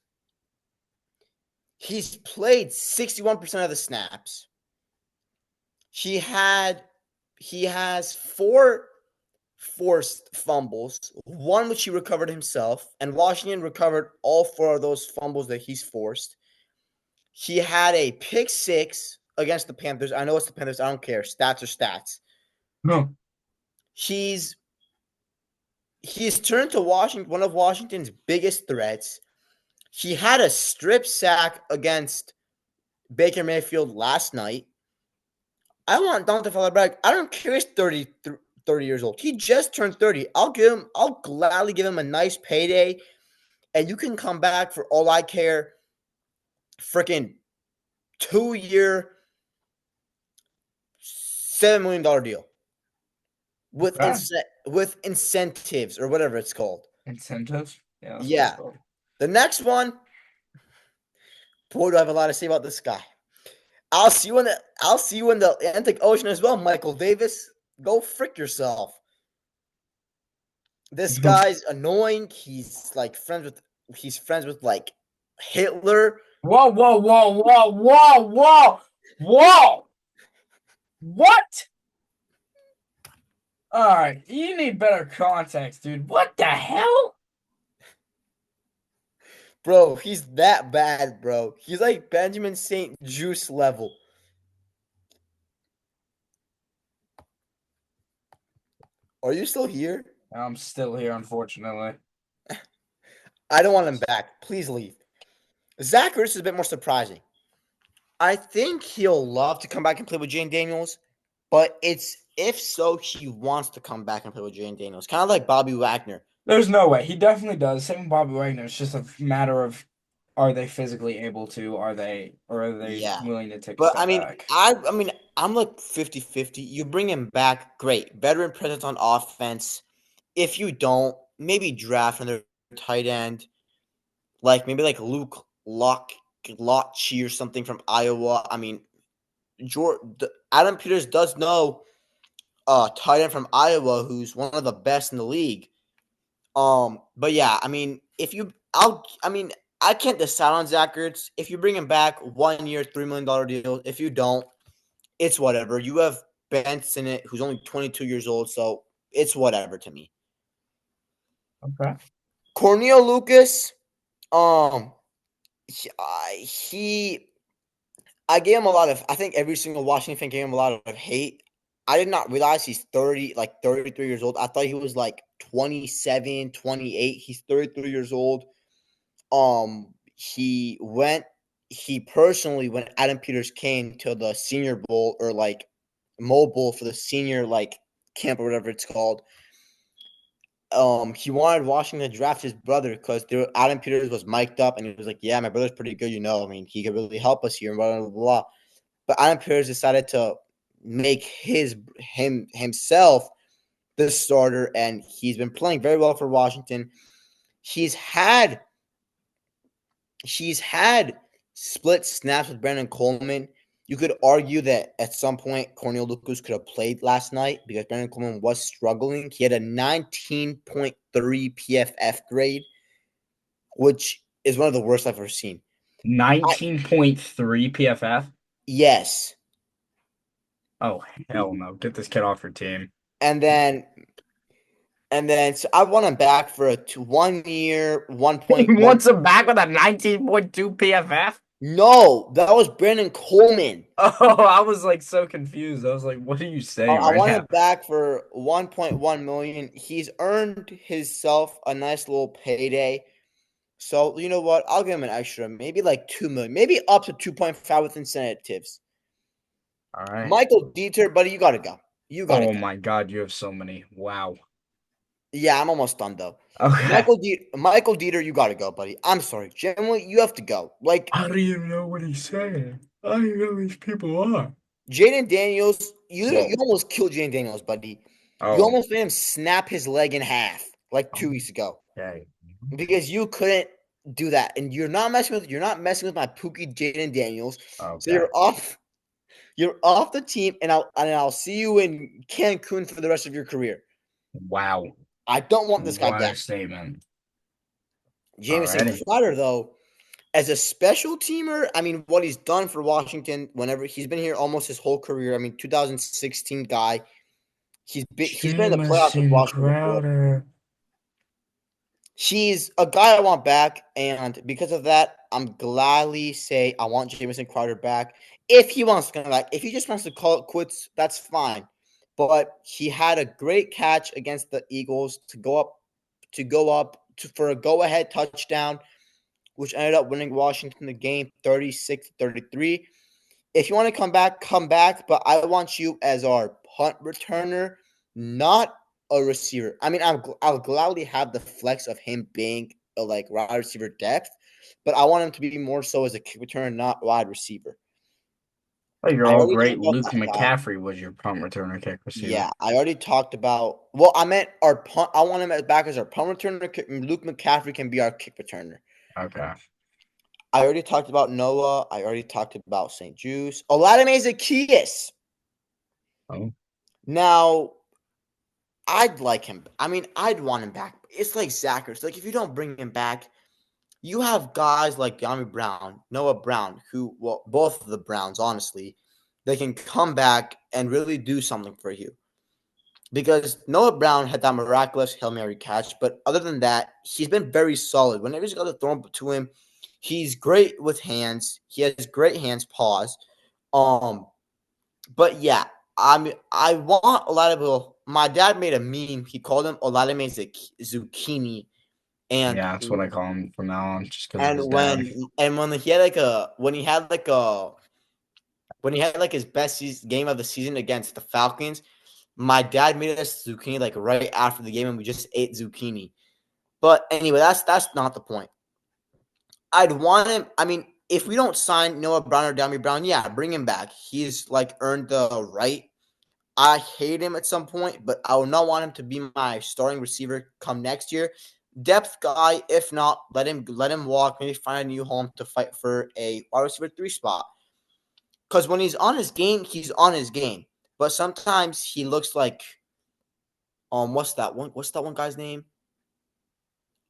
He's played 61% of the snaps. He has 4 forced fumbles, 1 which he recovered himself, and Washington recovered all 4 of those fumbles that he's forced. He had a pick 6 against the Panthers. I know it's the Panthers. I don't care. Stats are stats. No. He's turned to Washington, one of Washington's biggest threats. He had a strip sack against Baker Mayfield last night. I want Dante Fowler back. I don't care he's 30 years old. He just turned 30. I'll gladly give him a nice payday, and you can come back for all I care. Freaking 2-year, $7 million deal with Okay. with incentives or whatever it's called. Incentives? Yeah, that's what Yeah. it's called. The next one, boy, do I have a lot to say about this guy. I'll see you in the Atlantic Ocean as well, Michael Davis. Go frick yourself. This guy's annoying. He's friends with like Hitler. Whoa, whoa, whoa, whoa, whoa, whoa, whoa! What? All right, you need better context, dude. What the hell? Bro, he's that bad, bro. He's like Benjamin St. Juice level. Are you still here? I'm still here, unfortunately. I don't want him back. Please leave. Zach Ertz is a bit more surprising. I think he'll love to come back and play with Jane Daniels, But it's if so, he wants to come back and play with Jane Daniels, kind of like Bobby Wagner. There's no way. He definitely does. Same with Bobby Wagner. It's just a matter of are they physically able to? Are they Yeah. willing to take a But I step mean, back? I'm like 50-50. You bring him back, great. Veteran presence on offense. If you don't, maybe draft another tight end, like maybe like Luke Locke or something from Iowa. I mean, Adam Peters does know tight end from Iowa who's one of the best in the league. But yeah, I mean, I can't decide on Zach Ertz. If you bring him back, 1 year, $3 million deal. If you don't, it's whatever. You have Benson, who's only 22 years old, so it's whatever to me. Okay. Cornel Lucas, um, he I gave him a lot of. I think every single Washington fan gave him a lot of hate. I did not realize he's 33 years old. I thought he was like 27, 28. He's 33 years old. He went. He personally, when Adam Peters came to the Senior Bowl or like mobile for the senior like camp or whatever it's called. He wanted Washington to draft his brother because Adam Peters was mic'd up and he was like, "Yeah, my brother's pretty good, you know. I mean, he could really help us here." And blah blah blah. But Adam Peters decided to make himself the starter, and he's been playing very well for Washington. He's had split snaps with Brandon Coleman. You could argue that at some point Cornel Lucas could have played last night because Brandon Coleman was struggling. He had a 19.3 PFF grade, which is one of the worst I've ever seen. 19.3 PFF. Yes. Oh hell no! Get this kid off your team. And then so I want him back for a 1 year, He 1.1. wants him back with a 19.2 PFF. No, that was Brandon Coleman. Oh, I was like so confused. I was like, what are you saying I right want now? him back for 1.1 million. He's earned himself a nice little payday. So you know what? I'll give him an extra, maybe like 2 million, maybe up to 2.5 with incentives. All right. Michael Dieter, buddy, you gotta go. You gotta Oh go. my God, you have so many. Wow. Yeah, I'm almost done though. Okay. Michael Dieter, you gotta go, buddy. I'm sorry. Generally, you have to go. Like I don't even know what he's saying. I don't even know who these people are. Jaden Daniels, you Whoa. almost killed Jaden Daniels, buddy. You Oh. almost made him snap his leg in half like 2 weeks ago Okay. because you couldn't do that, and you're not messing with my Pookie Jaden Daniels. So Okay. you're off the team, and I'll see you in Cancun for the rest of your career. Wow. I don't want this guy What a back. statement. Jamison Alrighty. Crowder, though, as a special teamer, I mean, what he's done for Washington, whenever he's been here almost his whole career. I mean, 2016 guy. He's been in the playoffs with Jamison Washington before. Crowder. He's a guy I want back, and because of that, I'm gladly say I want Jamison Crowder back. If he wants to come back, if he just wants to call it quits, that's fine. But he had a great catch against the Eagles for a go-ahead touchdown, which ended up winning Washington the game 36-33. If you want to come back, come back. But I want you as our punt returner, not a receiver. I mean, I'll gladly have the flex of him being a like wide receiver depth, but I want him to be more so as a kick returner, not wide receiver. Oh, you're I all already great. talked about Luke that guy. McCaffrey was your punt returner kick receiver. Yeah, I already talked about. Well, I meant our punt. I want him back as our punt returner. Luke McCaffrey can be our kick returner. Okay. I already talked about Noah. I already talked about St. Juice. Oladime Zaccheaus. Oh, Now, I'd like him. I mean, I'd want him back. It's like Zachers. Like, if you don't bring him back, you have guys like Yami Brown, Noah Brown, who, well, both of the Browns, honestly, they can come back and really do something for you. Because Noah Brown had that miraculous Hail Mary catch, but other than that, he's been very solid. Whenever he's got to throw to him, he's great with hands. He has great hands, paws. Um, but yeah, I want a lot of people. My dad made a meme. He called him Oladime Zucchini, and yeah, that's what I call him from now on, just because of and his dad. when and when he had like a when he had like his best game of the season against the Falcons. My dad made us zucchini like right after the game, and we just ate zucchini. But anyway, that's not the point. I'd want him. I mean, if we don't sign Noah Brown or Dami Brown, yeah, bring him back. He's like earned the right. I hate him at some point, but I would not want him to be my starting receiver come next year. Depth guy, if not, let him walk. Maybe find a new home to fight for a wide receiver 3 spot. Because when he's on his game, he's on his game. But sometimes he looks like what's that one guy's name?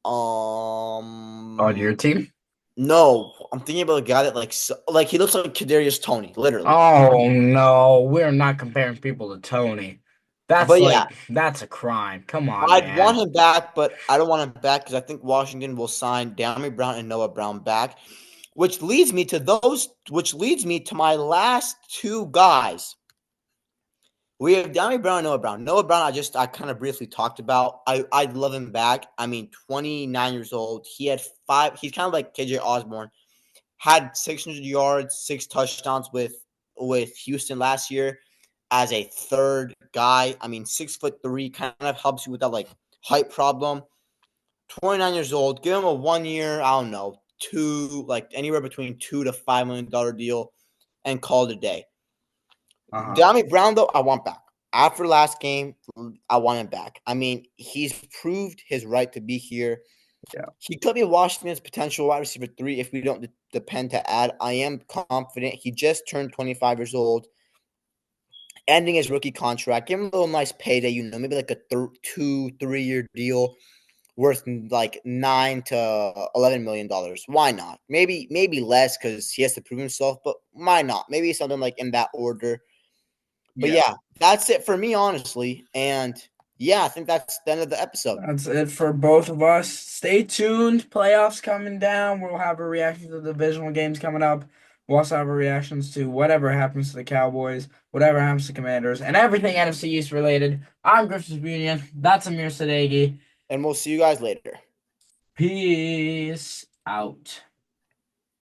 On your Um team? no, I'm thinking about a guy that like he looks like Kadarius Toney, literally. Oh no, we're not comparing people to Tony. That's But yeah, like that's a crime. Come on, I'd want man. him back, but I don't want him back because I think Washington will sign Dami Brown and Noah Brown back, which leads me to my last two guys. We have Dami Brown and Noah Brown. Noah Brown, I kind of briefly talked about. I'd love him back. I mean, 29 years old. He had five. He's kind of like KJ Osborne. Had 600 yards, 6 touchdowns with Houston last year as a third guy. I mean, 6'3", kind of helps you with that like height problem. 29 years old. Give him a 1 year. I don't know, anywhere between $2 to $5 million deal, and call it a day. Uh-huh. Dami Brown, though, I want back. After last game, I want him back. I mean, he's proved his right to be here. Yeah. He could be Washington's potential wide receiver 3 if we don't depend to add. I am confident. He just turned 25 years old, ending his rookie contract. Give him a little nice payday, maybe like a 2-3 year deal worth like $9 to $11 million. Why not? Maybe less because he has to prove himself, but why not? Maybe something like in that order. But Yeah. yeah, that's it for me, honestly. And yeah, I think that's the end of the episode. That's it for both of us. Stay tuned. Playoffs coming down. We'll have a reaction to the divisional games coming up. We'll also have a reactions to whatever happens to the Cowboys, whatever happens to Commanders, and everything NFC East related. I'm Griffiths Union. That's Amir Sadeghi. And we'll see you guys later. Peace out.